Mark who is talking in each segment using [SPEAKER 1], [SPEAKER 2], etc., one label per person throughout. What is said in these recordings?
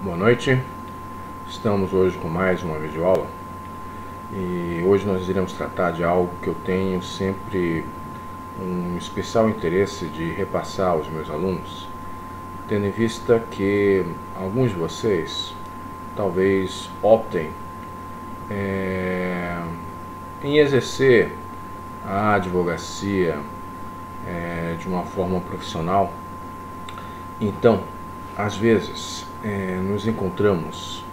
[SPEAKER 1] Boa noite, estamos hoje com mais uma videoaula e hoje nós iremos tratar de algo que eu tenho sempre um especial interesse de repassar aos meus alunos, tendo em vista que alguns de vocês talvez optem em exercer a advocacia de uma forma profissional. Então, às vezes, nos encontramos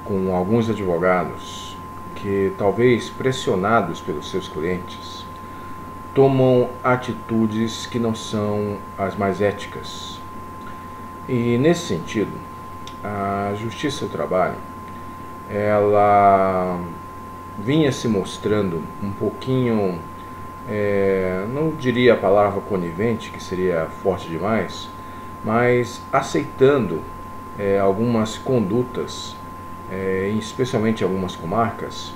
[SPEAKER 1] com alguns advogados que, talvez pressionados pelos seus clientes, tomam atitudes que não são as mais éticas. E, nesse sentido, a Justiça do Trabalho, ela vinha se mostrando um pouquinho, não diria a palavra conivente, que seria forte demais, mas aceitando algumas condutas, especialmente algumas comarcas,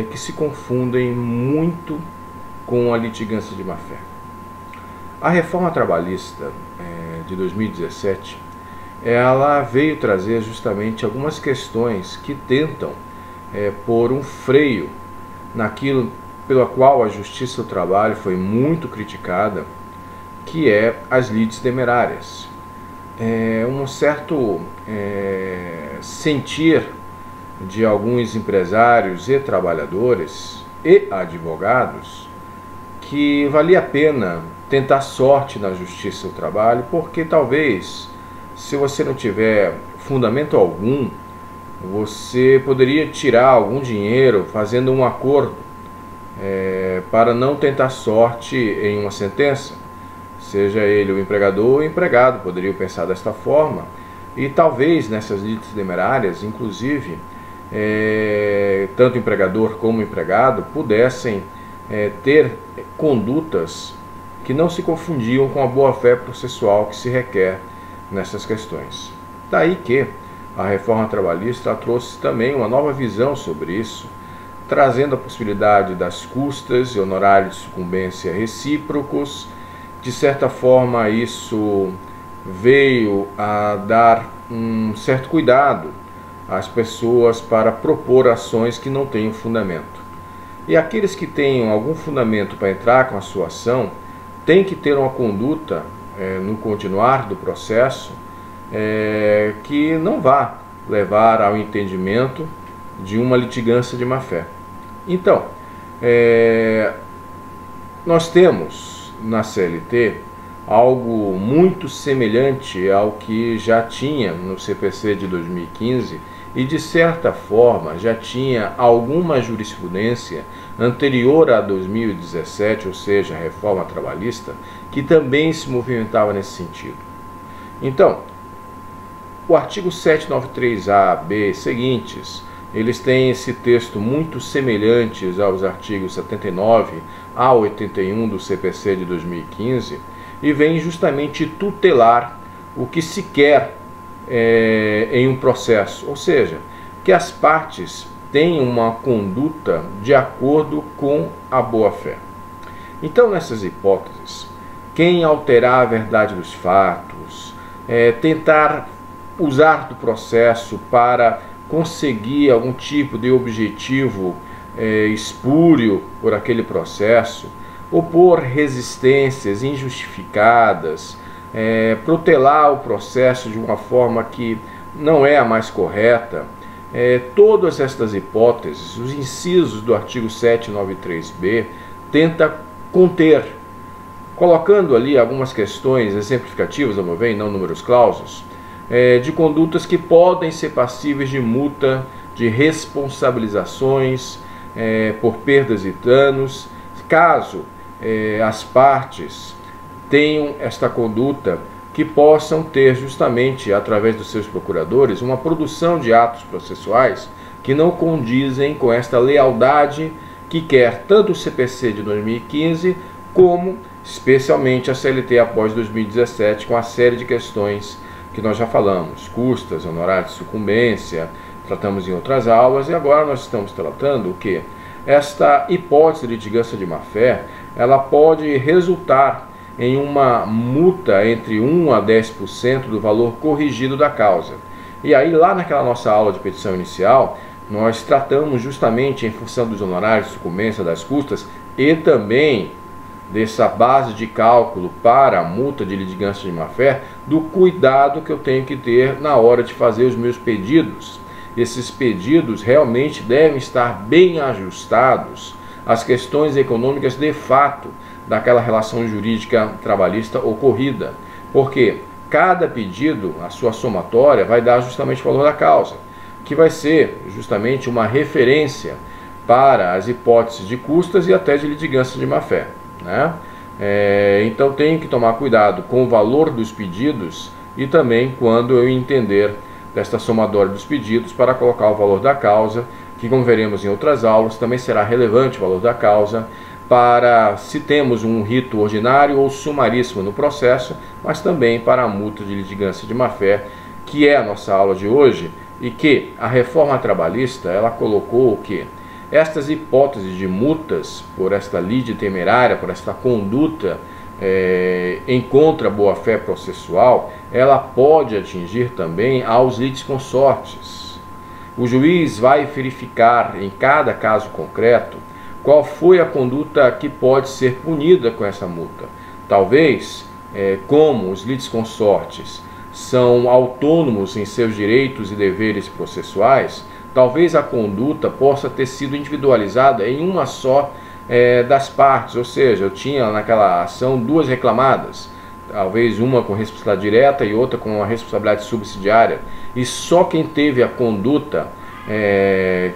[SPEAKER 1] que se confundem muito com a litigância de má-fé. A reforma trabalhista de 2017, ela veio trazer justamente algumas questões que tentam pôr um freio naquilo pelo qual a Justiça do Trabalho foi muito criticada, que é as lides temerárias. Um certo sentir de alguns empresários e trabalhadores e advogados que valia a pena tentar sorte na Justiça do Trabalho, porque talvez, se você não tiver fundamento algum, você poderia tirar algum dinheiro fazendo um acordo para não tentar sorte em uma sentença. Seja ele o empregador ou o empregado, poderiam pensar desta forma. E talvez nessas lides temerárias, inclusive, tanto o empregador como o empregado pudessem ter condutas que não se confundiam com a boa-fé processual que se requer nessas questões. Daí que a reforma trabalhista trouxe também uma nova visão sobre isso, trazendo a possibilidade das custas e honorários de sucumbência recíprocos. De certa forma, isso veio a dar um certo cuidado às pessoas para propor ações que não tenham fundamento. E aqueles que tenham algum fundamento para entrar com a sua ação, têm que ter uma conduta no continuar do processo que não vá levar ao entendimento de uma litigância de má-fé. Então, nós temos na CLT algo muito semelhante ao que já tinha no CPC de 2015 e, de certa forma, já tinha alguma jurisprudência anterior a 2017, ou seja, a reforma trabalhista, que também se movimentava nesse sentido. Então, o artigo 793A, B e seguintes, eles têm esse texto muito semelhantes aos artigos 79 a 81 do CPC de 2015 e vem justamente tutelar o que se quer em um processo, ou seja, que as partes tenham uma conduta de acordo com a boa-fé. Então, nessas hipóteses, quem alterar a verdade dos fatos, tentar usar do processo para conseguir algum tipo de objetivo espúrio por aquele processo, opor resistências injustificadas, protelar o processo de uma forma que não é a mais correta, todas estas hipóteses, os incisos do artigo 793B, tenta conter, colocando ali algumas questões exemplificativas, ao meu ver, e não números clausos, de condutas que podem ser passíveis de multa, de responsabilizações por perdas e danos, caso as partes tenham esta conduta, que possam ter justamente, através dos seus procuradores, uma produção de atos processuais que não condizem com esta lealdade que quer tanto o CPC de 2015 como especialmente a CLT após 2017, com a série de questões que nós já falamos, custas, honorários de sucumbência, tratamos em outras aulas, e agora nós estamos tratando o que? Esta hipótese de litigância de má-fé, ela pode resultar em uma multa entre 1 a 10% do valor corrigido da causa. E aí lá naquela nossa aula de petição inicial, nós tratamos justamente em função dos honorários de sucumbência das custas e também dessa base de cálculo para a multa de litigância de má-fé, do cuidado que eu tenho que ter na hora de fazer os meus pedidos. Esses pedidos realmente devem estar bem ajustados às questões econômicas de fato daquela relação jurídica trabalhista ocorrida, porque cada pedido, a sua somatória, vai dar justamente o valor da causa, que vai ser justamente uma referência para as hipóteses de custas e até de litigância de má-fé, né? Então tenho que tomar cuidado com o valor dos pedidos e também quando eu entender desta somatória dos pedidos para colocar o valor da causa, que como veremos em outras aulas, também será relevante o valor da causa para se temos um rito ordinário ou sumaríssimo no processo, mas também para a multa de litigância de má-fé, que é a nossa aula de hoje, e que a reforma trabalhista ela colocou o quê? Estas hipóteses de multas por esta lide temerária, por esta conduta em contra a boa-fé processual, ela pode atingir também aos litisconsortes. O juiz vai verificar em cada caso concreto qual foi a conduta que pode ser punida com essa multa. Talvez, como os litisconsortes são autônomos em seus direitos e deveres processuais, talvez a conduta possa ter sido individualizada em uma só das partes, ou seja, eu tinha naquela ação duas reclamadas, talvez uma com responsabilidade direta e outra com a responsabilidade subsidiária, e só quem teve a conduta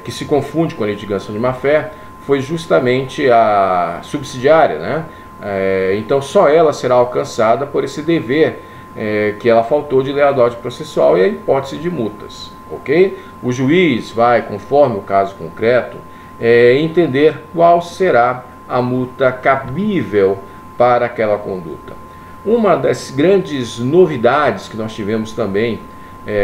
[SPEAKER 1] que se confunde com a litigância de má-fé foi justamente a subsidiária, né? Então só ela será alcançada por esse dever que ela faltou de lealdade processual e a hipótese de multas, ok? O juiz vai, conforme o caso concreto, entender qual será a multa cabível para aquela conduta. Uma das grandes novidades que nós tivemos também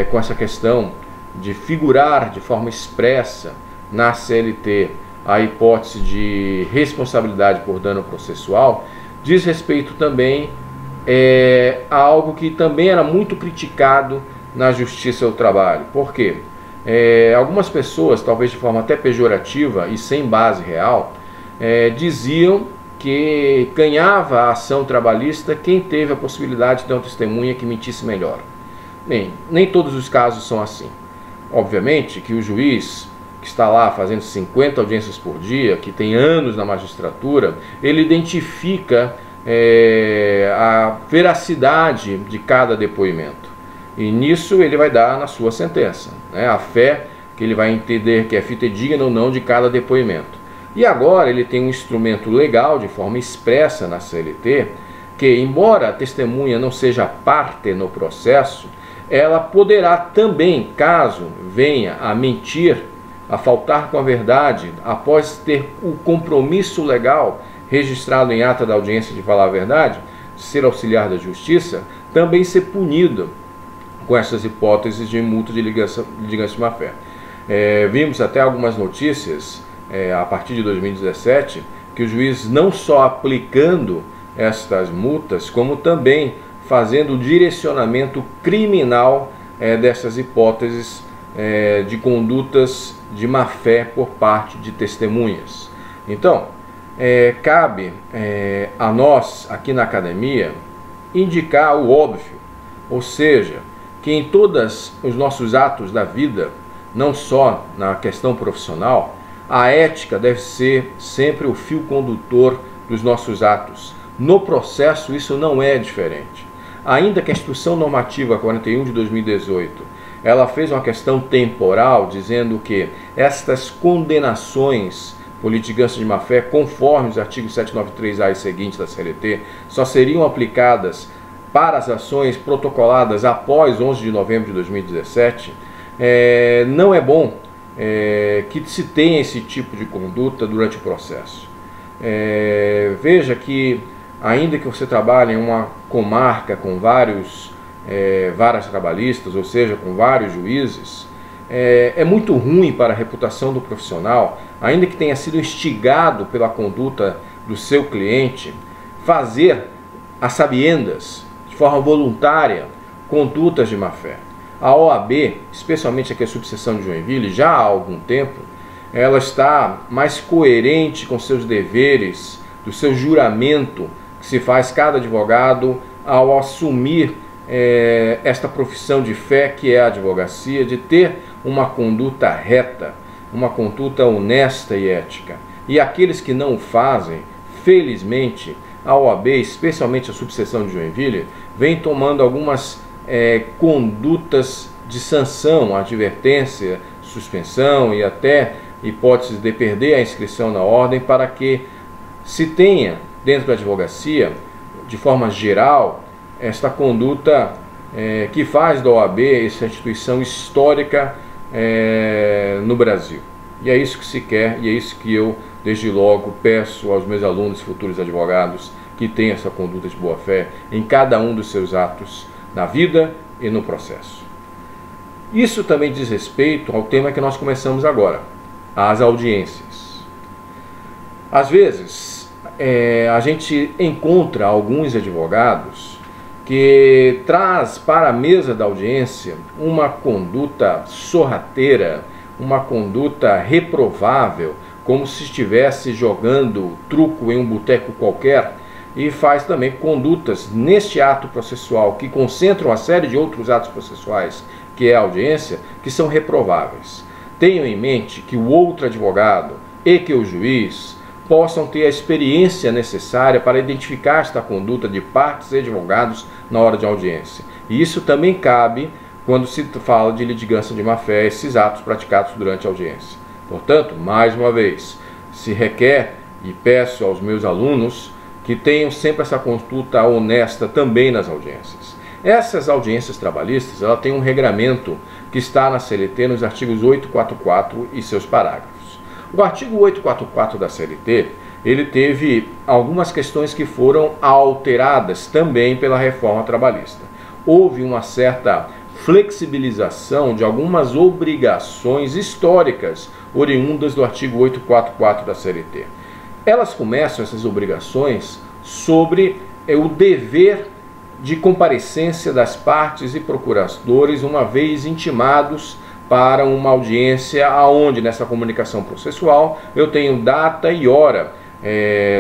[SPEAKER 1] com essa questão de figurar de forma expressa na CLT a hipótese de responsabilidade por dano processual diz respeito também a algo que também era muito criticado na Justiça do Trabalho. Por quê? Algumas pessoas, talvez de forma até pejorativa e sem base real, diziam que ganhava a ação trabalhista quem teve a possibilidade de ter uma testemunha que mentisse melhor. Bem, nem todos os casos são assim. Obviamente que o juiz que está lá fazendo 50 audiências por dia, que tem anos na magistratura, ele identifica a veracidade de cada depoimento. E nisso ele vai dar na sua sentença, né, a fé que ele vai entender que é fidedigna ou não de cada depoimento. E agora ele tem um instrumento legal de forma expressa na CLT, que embora a testemunha não seja parte no processo, ela poderá também, caso venha a mentir, a faltar com a verdade, após ter o compromisso legal registrado em ata da audiência de falar a verdade, de ser auxiliar da justiça, também ser punido com essas hipóteses de multa de litigância de má-fé. Vimos até algumas notícias, a partir de 2017, que o juiz não só aplicando estas multas, como também fazendo o direcionamento criminal dessas hipóteses de condutas de má-fé por parte de testemunhas. Então, cabe a nós, aqui na academia, indicar o óbvio, ou seja, que em todos os nossos atos da vida, não só na questão profissional, a ética deve ser sempre o fio condutor dos nossos atos. No processo, isso não é diferente. Ainda que a Instrução Normativa 41 de 2018 ela fez uma questão temporal, dizendo que estas condenações por litigância de má-fé, conforme os artigos 793A e seguintes da CLT, só seriam aplicadas para as ações protocoladas após 11 de novembro de 2017, não é bom que se tenha esse tipo de conduta durante o processo. Veja que, ainda que você trabalhe em uma comarca com várias trabalhistas, ou seja, com vários juízes, é muito ruim para a reputação do profissional, ainda que tenha sido instigado pela conduta do seu cliente, fazer a sabiendas, de forma voluntária, condutas de má-fé. A OAB, especialmente aqui a subseção de Joinville, já há algum tempo, ela está mais coerente com seus deveres, do seu juramento que se faz cada advogado ao assumir esta profissão de fé que é a advocacia, de ter uma conduta reta, uma conduta honesta e ética. E aqueles que não o fazem, felizmente, a OAB, especialmente a subseção de Joinville, vem tomando algumas condutas de sanção, advertência, suspensão e até hipóteses de perder a inscrição na ordem, para que se tenha dentro da advocacia, de forma geral, esta conduta que faz da OAB essa instituição histórica no Brasil. E é isso que se quer, e é isso que eu, desde logo, peço aos meus alunos e futuros advogados que tenham essa conduta de boa-fé em cada um dos seus atos, na vida e no processo. Isso também diz respeito ao tema que nós começamos agora, as audiências. Às vezes, a gente encontra alguns advogados que traz para a mesa da audiência uma conduta sorrateira, uma conduta reprovável, como se estivesse jogando truco em um boteco qualquer, e faz também condutas neste ato processual que concentram uma série de outros atos processuais, que é a audiência, que são reprováveis. Tenham em mente que o outro advogado e que o juiz possam ter a experiência necessária para identificar esta conduta de partes e advogados na hora de audiência. E isso também cabe quando se fala de litigância de má-fé, esses atos praticados durante a audiência. Portanto, mais uma vez, se requer e peço aos meus alunos que tenham sempre essa conduta honesta também nas audiências. Essas audiências trabalhistas, ela tem um regramento que está na CLT nos artigos 844 e seus parágrafos. O artigo 844 da CLT, ele teve algumas questões que foram alteradas também pela reforma trabalhista. Houve uma certa flexibilização de algumas obrigações históricas oriundas do artigo 844 da CLT. Elas começam, essas obrigações, sobre o dever de comparecência das partes e procuradores uma vez intimados para uma audiência aonde nessa comunicação processual eu tenho data e hora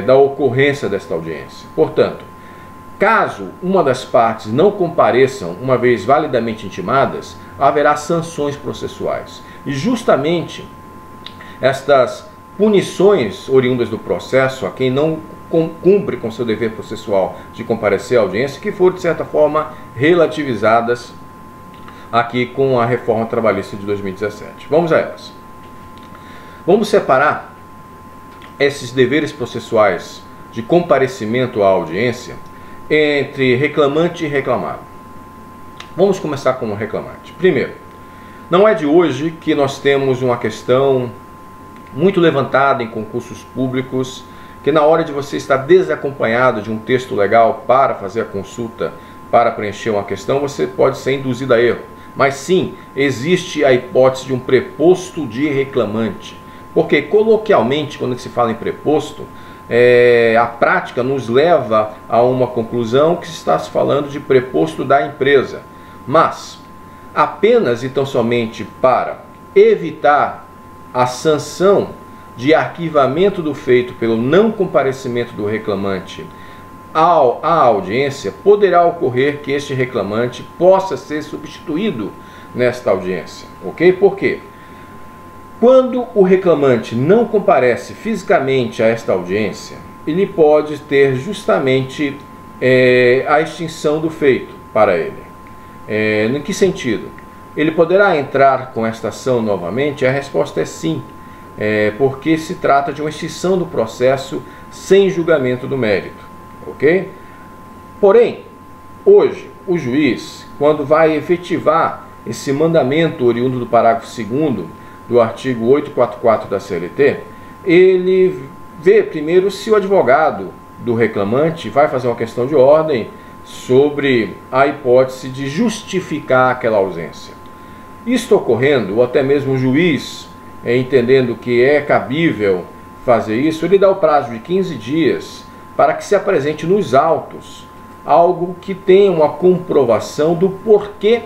[SPEAKER 1] da ocorrência desta audiência. Portanto, caso uma das partes não compareçam uma vez validamente intimadas, haverá sanções processuais. E justamente estas punições oriundas do processo a quem não cumpre com seu dever processual de comparecer à audiência, que foram de certa forma relativizadas aqui com a reforma trabalhista de 2017. Vamos a elas. Vamos separar esses deveres processuais de comparecimento à audiência entre reclamante e reclamado. Vamos começar com o reclamante. Primeiro, não é de hoje que nós temos uma questão muito levantada em concursos públicos, que na hora de você estar desacompanhado de um texto legal para fazer a consulta, para preencher uma questão, você pode ser induzido a erro. Mas sim, existe a hipótese de um preposto de reclamante. Porque coloquialmente, quando se fala em preposto, a prática nos leva a uma conclusão que está se falando de preposto da empresa. Mas, apenas e tão somente para evitar a sanção de arquivamento do feito pelo não comparecimento do reclamante à audiência, poderá ocorrer que este reclamante possa ser substituído nesta audiência. Ok? Por quê? Quando o reclamante não comparece fisicamente a esta audiência, ele pode ter justamente a extinção do feito para ele. Em que sentido? Ele poderá entrar com esta ação novamente? A resposta é sim, porque se trata de uma extinção do processo sem julgamento do mérito, ok? Porém, hoje, o juiz, quando vai efetivar esse mandamento oriundo do parágrafo 2º do artigo 844 da CLT, ele vê primeiro se o advogado do reclamante vai fazer uma questão de ordem sobre a hipótese de justificar aquela ausência. Isto ocorrendo, ou até mesmo o juiz entendendo que é cabível fazer isso, ele dá o prazo de 15 dias para que se apresente nos autos algo que tenha uma comprovação do porquê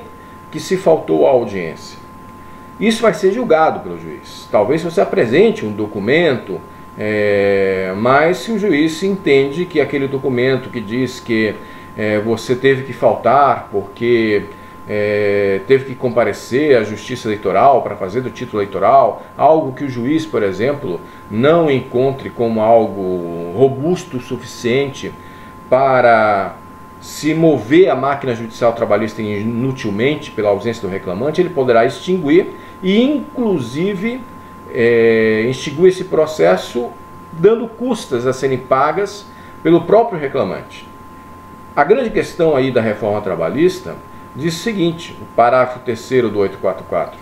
[SPEAKER 1] que se faltou à audiência. Isso vai ser julgado pelo juiz. Talvez você apresente um documento, mas se o juiz entende que aquele documento que diz que você teve que faltar porque teve que comparecer à justiça eleitoral para fazer do título eleitoral, algo que o juiz, por exemplo, não encontre como algo robusto o suficiente para se mover a máquina judicial trabalhista inutilmente pela ausência do reclamante, ele poderá extinguir e, inclusive, extinguir esse processo dando custas a serem pagas pelo próprio reclamante. A grande questão aí da reforma trabalhista diz o seguinte, o parágrafo 3º do 844,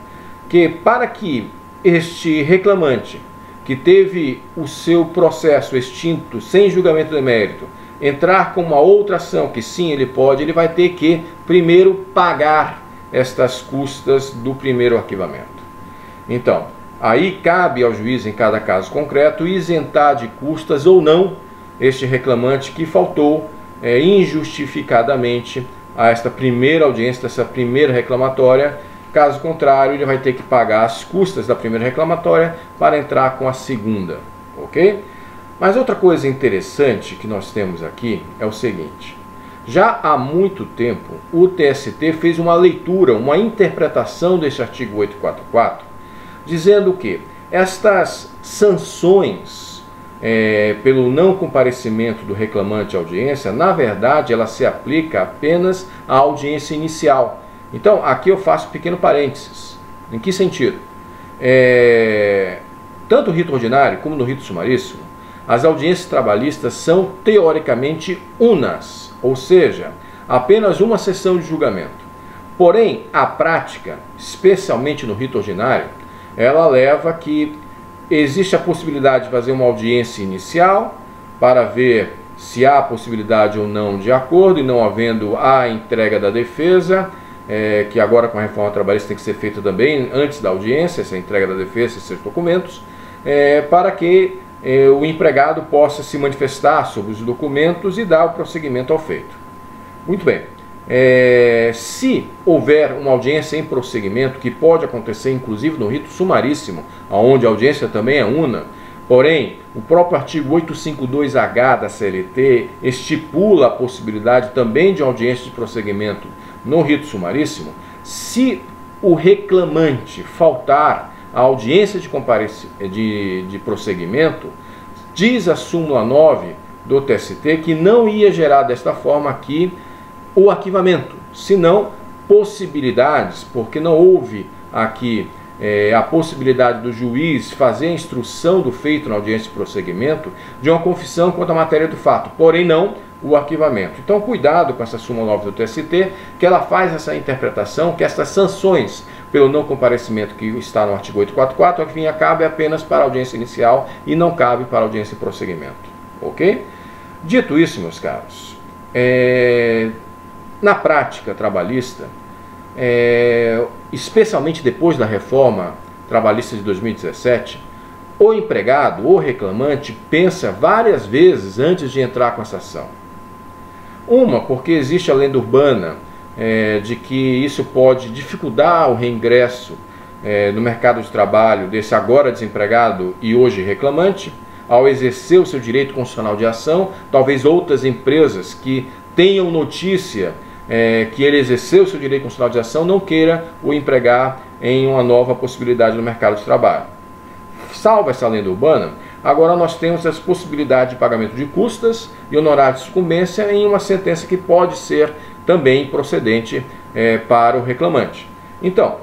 [SPEAKER 1] que para que este reclamante, que teve o seu processo extinto sem julgamento de mérito, entrar com uma outra ação, que sim, ele pode, ele vai ter que primeiro pagar estas custas do primeiro arquivamento. Então, aí cabe ao juiz, em cada caso concreto, isentar de custas ou não este reclamante que faltou injustificadamente a esta primeira audiência, dessa primeira reclamatória. Caso contrário, ele vai ter que pagar as custas da primeira reclamatória para entrar com a segunda, ok? Mas outra coisa interessante que nós temos aqui é o seguinte: já há muito tempo o TST fez uma leitura, uma interpretação deste artigo 844, dizendo que estas sanções pelo não comparecimento do reclamante à audiência, na verdade, ela se aplica apenas à audiência inicial. Então, aqui eu faço um pequeno parênteses. Em que sentido? Tanto no rito ordinário como no rito sumaríssimo, as audiências trabalhistas são teoricamente unas, ou seja, apenas uma sessão de julgamento. Porém, a prática, especialmente no rito ordinário, ela leva que existe a possibilidade de fazer uma audiência inicial para ver se há possibilidade ou não de acordo, e não havendo a entrega da defesa, que agora com a reforma trabalhista tem que ser feita também antes da audiência, essa entrega da defesa, esses documentos, para que o empregado possa se manifestar sobre os documentos e dar o prosseguimento ao feito. Muito bem. Se houver uma audiência em prosseguimento, que pode acontecer inclusive no rito sumaríssimo, onde a audiência também é una, porém o próprio artigo 852H da CLT estipula a possibilidade também de audiência de prosseguimento no rito sumaríssimo. Se o reclamante faltar a audiência de prosseguimento, diz a súmula 9 do TST que não ia gerar desta forma aqui o arquivamento, senão possibilidades, porque não houve aqui a possibilidade do juiz fazer a instrução do feito na audiência de prosseguimento de uma confissão quanto à matéria do fato, porém não o arquivamento. Então cuidado com essa súmula 9 do TST, que ela faz essa interpretação que estas sanções pelo não comparecimento que está no artigo 844, ao fim cabe apenas para a audiência inicial e não cabe para a audiência de prosseguimento, ok? Dito isso, meus caros, na prática trabalhista, especialmente depois da reforma trabalhista de 2017, o empregado ou reclamante pensa várias vezes antes de entrar com essa ação. Uma, porque existe a lenda urbana de que isso pode dificultar o reingresso no mercado de trabalho desse agora desempregado e hoje reclamante, ao exercer o seu direito constitucional de ação. Talvez outras empresas que tenham notícia que ele exerceu o seu direito constitucional de ação não queira o empregar em uma nova possibilidade no mercado de trabalho. Salvo essa lenda urbana, agora nós temos essa possibilidade de pagamento de custas e honorários de sucumbência em uma sentença que pode ser também procedente para o reclamante. Então,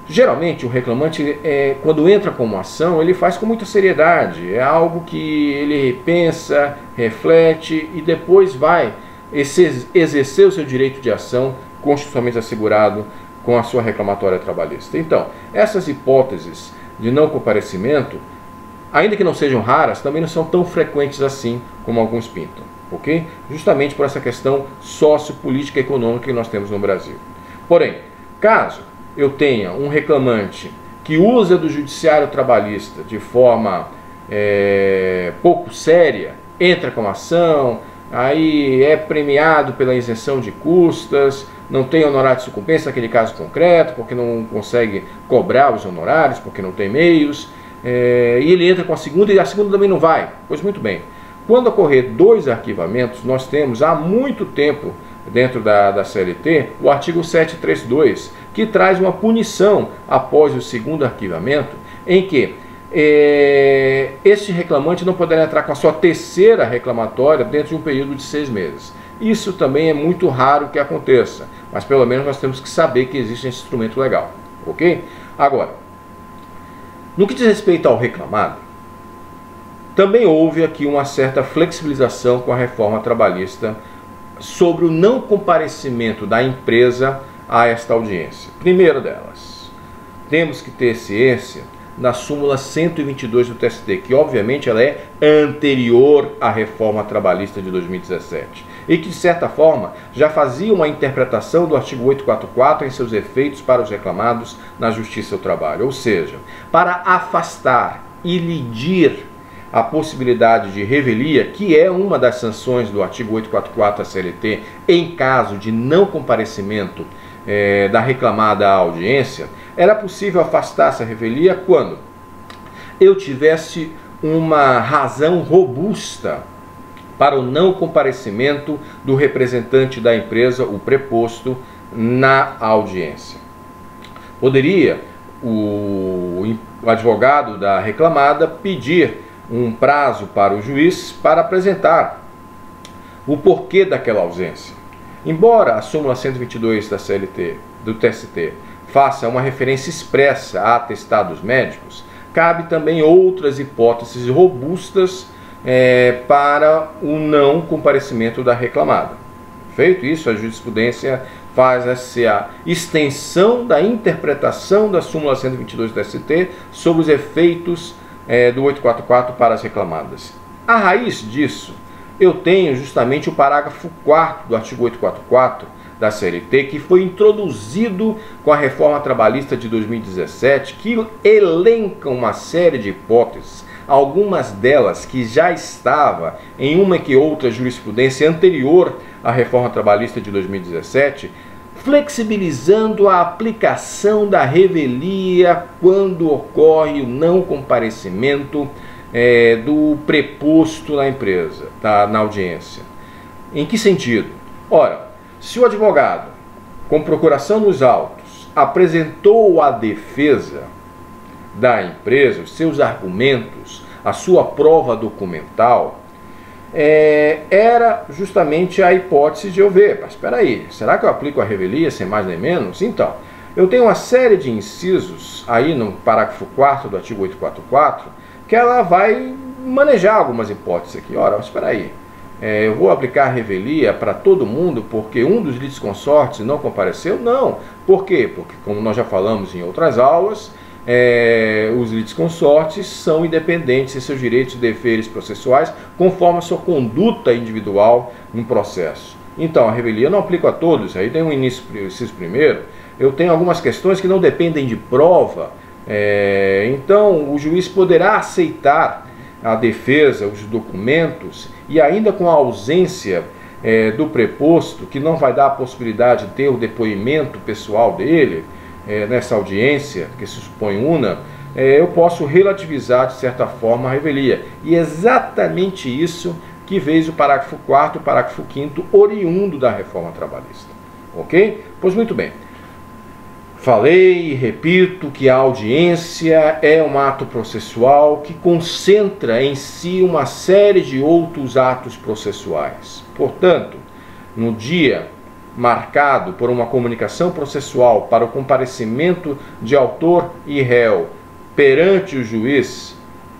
[SPEAKER 1] geralmente o reclamante, quando entra com uma ação, ele faz com muita seriedade, é algo que ele pensa, reflete e depois vai exercer o seu direito de ação constitucionalmente assegurado com a sua reclamatória trabalhista. Então, essas hipóteses de não comparecimento, ainda que não sejam raras, também não são tão frequentes assim como alguns pintam, ok? Justamente por essa questão sociopolítica e econômica que nós temos no Brasil. Porém, caso eu tenha um reclamante que usa do judiciário trabalhista de forma pouco séria, entra com ação, aí é premiado pela isenção de custas, não tem honorário de sucumbência naquele caso concreto, porque não consegue cobrar os honorários, porque não tem meios, e ele entra com a segunda e a segunda também não vai. Pois muito bem, quando ocorrer 2 arquivamentos, nós temos há muito tempo dentro da CLT o artigo 732, que traz uma punição após o segundo arquivamento, em que este reclamante não poderá entrar com a sua terceira reclamatória dentro de um período de 6 meses. Isso também é muito raro que aconteça, mas pelo menos nós temos que saber que existe esse instrumento legal, ok? Agora, no que diz respeito ao reclamado, também houve aqui uma certa flexibilização com a reforma trabalhista sobre o não comparecimento da empresa a esta audiência. Primeira delas, temos que ter ciência da súmula 122 do TST, que obviamente ela é anterior à reforma trabalhista de 2017 e que de certa forma já fazia uma interpretação do artigo 844 em seus efeitos para os reclamados na Justiça do Trabalho, ou seja, para afastar e lidir a possibilidade de revelia, que é uma das sanções do artigo 844 da CLT em caso de não comparecimento da reclamada à audiência. Era possível afastar essa revelia quando eu tivesse uma razão robusta para o não comparecimento do representante da empresa, o preposto, na audiência. Poderia o advogado da reclamada pedir um prazo para o juiz para apresentar o porquê daquela ausência. Embora a súmula 122 da CLT, do TST, faça uma referência expressa a atestados médicos, cabe também outras hipóteses robustas para o não comparecimento da reclamada. Feito isso, a jurisprudência faz essa extensão da interpretação da súmula 122 do TST sobre os efeitos do 844 para as reclamadas. A raiz disso, eu tenho justamente o parágrafo 4º do artigo 844 da CLT, que foi introduzido com a reforma trabalhista de 2017, que elenca uma série de hipóteses, algumas delas que já estava em uma que outra jurisprudência anterior à reforma trabalhista de 2017, flexibilizando a aplicação da revelia quando ocorre o não comparecimento do preposto na empresa, na audiência. Em que sentido? Ora, se o advogado, com procuração nos autos, apresentou a defesa da empresa, os seus argumentos, a sua prova documental, era justamente a hipótese de eu ver, mas espera aí, será que eu aplico a revelia sem mais nem menos? Então, eu tenho uma série de incisos aí no parágrafo 4º do artigo 844, que ela vai manejar algumas hipóteses aqui. Ora, mas espera aí, eu vou aplicar a revelia para todo mundo porque um dos litisconsortes não compareceu? Não. Por quê? Porque, como nós já falamos em outras aulas, os litisconsortes são independentes em seus direitos e deveres processuais conforme a sua conduta individual no processo. Então, a revelia eu não aplico a todos. Aí tem um inciso primeiro. Eu tenho algumas questões que não dependem de prova. Então, o juiz poderá aceitar a defesa, os documentos, e ainda com a ausência do preposto, que não vai dar a possibilidade de ter o depoimento pessoal dele nessa audiência, que se supõe una, eu posso relativizar, de certa forma, a revelia. E é exatamente isso que veio o parágrafo 4º e o parágrafo 5º oriundo da reforma trabalhista. Ok? Pois muito bem. Falei e repito que a audiência é um ato processual que concentra em si uma série de outros atos processuais. Portanto, no dia marcado por uma comunicação processual para o comparecimento de autor e réu perante o juiz,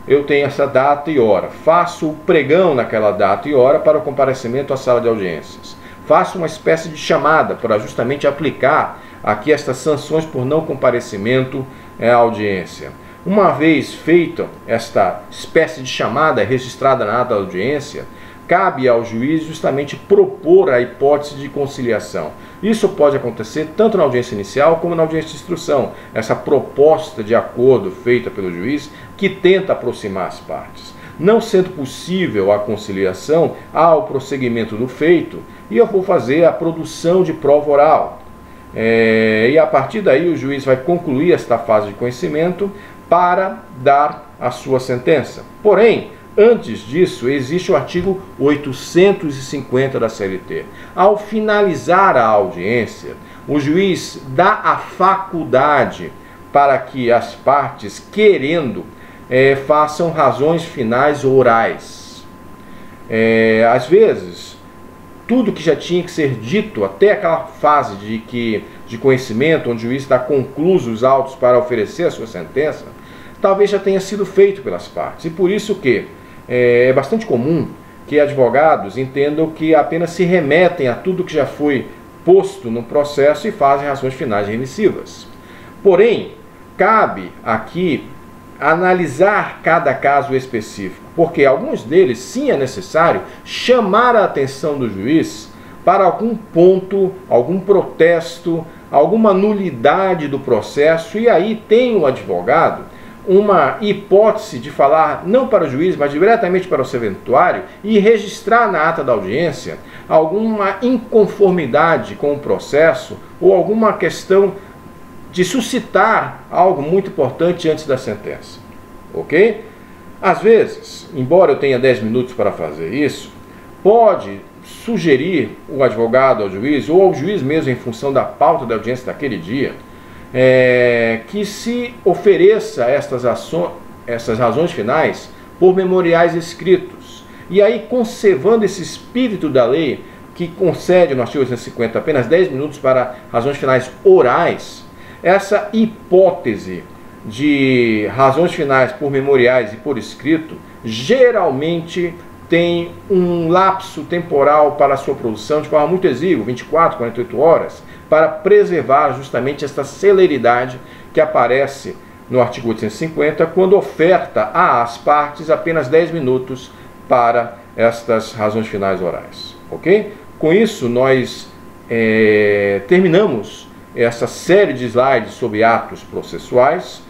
[SPEAKER 1] eu tenho essa data e hora. Faço o pregão naquela data e hora para o comparecimento à sala de audiências. Faço uma espécie de chamada para justamente aplicar aqui estas sanções por não comparecimento à audiência. Uma vez feita esta espécie de chamada registrada na ata da audiência, cabe ao juiz justamente propor a hipótese de conciliação. Isso pode acontecer tanto na audiência inicial como na audiência de instrução. Essa proposta de acordo feita pelo juiz que tenta aproximar as partes. Não sendo possível a conciliação, há o prosseguimento do feito e eu vou fazer a produção de prova oral. E a partir daí o juiz vai concluir esta fase de conhecimento para dar a sua sentença. Porém, antes disso, existe o artigo 850 da CLT. Ao finalizar a audiência, o juiz dá a faculdade para que as partes, querendo, façam razões finais orais. Às vezes, tudo que já tinha que ser dito até aquela fase de conhecimento, onde o juiz dá conclusos os autos para oferecer a sua sentença, talvez já tenha sido feito pelas partes. E por isso que é bastante comum que advogados entendam que apenas se remetem a tudo que já foi posto no processo e fazem razões finais remissivas. Porém, cabe aqui analisar cada caso específico, porque alguns deles sim é necessário chamar a atenção do juiz para algum ponto, algum protesto, alguma nulidade do processo, e aí tem o advogado uma hipótese de falar não para o juiz, mas diretamente para o serventuário e registrar na ata da audiência alguma inconformidade com o processo ou alguma questão de suscitar algo muito importante antes da sentença, ok? Às vezes, embora eu tenha 10 minutos para fazer isso, pode sugerir o advogado ao juiz, ou ao juiz mesmo em função da pauta da audiência daquele dia, que se ofereça essas razões finais por memoriais escritos. E aí, conservando esse espírito da lei, que concede no artigo 850 apenas 10 minutos para razões finais orais, essa hipótese de razões finais por memoriais e por escrito geralmente tem um lapso temporal para a sua produção de forma muito exígua, 24, 48 horas, para preservar justamente esta celeridade que aparece no artigo 850, quando oferta às partes apenas 10 minutos para estas razões finais orais. Ok? Com isso, nós terminamos essa série de slides sobre atos processuais.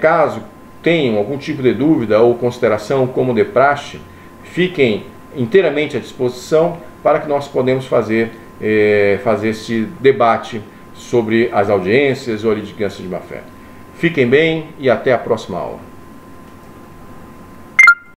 [SPEAKER 1] Caso tenham algum tipo de dúvida ou consideração, como de praxe, fiquem inteiramente à disposição para que nós podemos fazer esse debate sobre as audiências ou litigância de má-fé. Fiquem bem e até a próxima aula.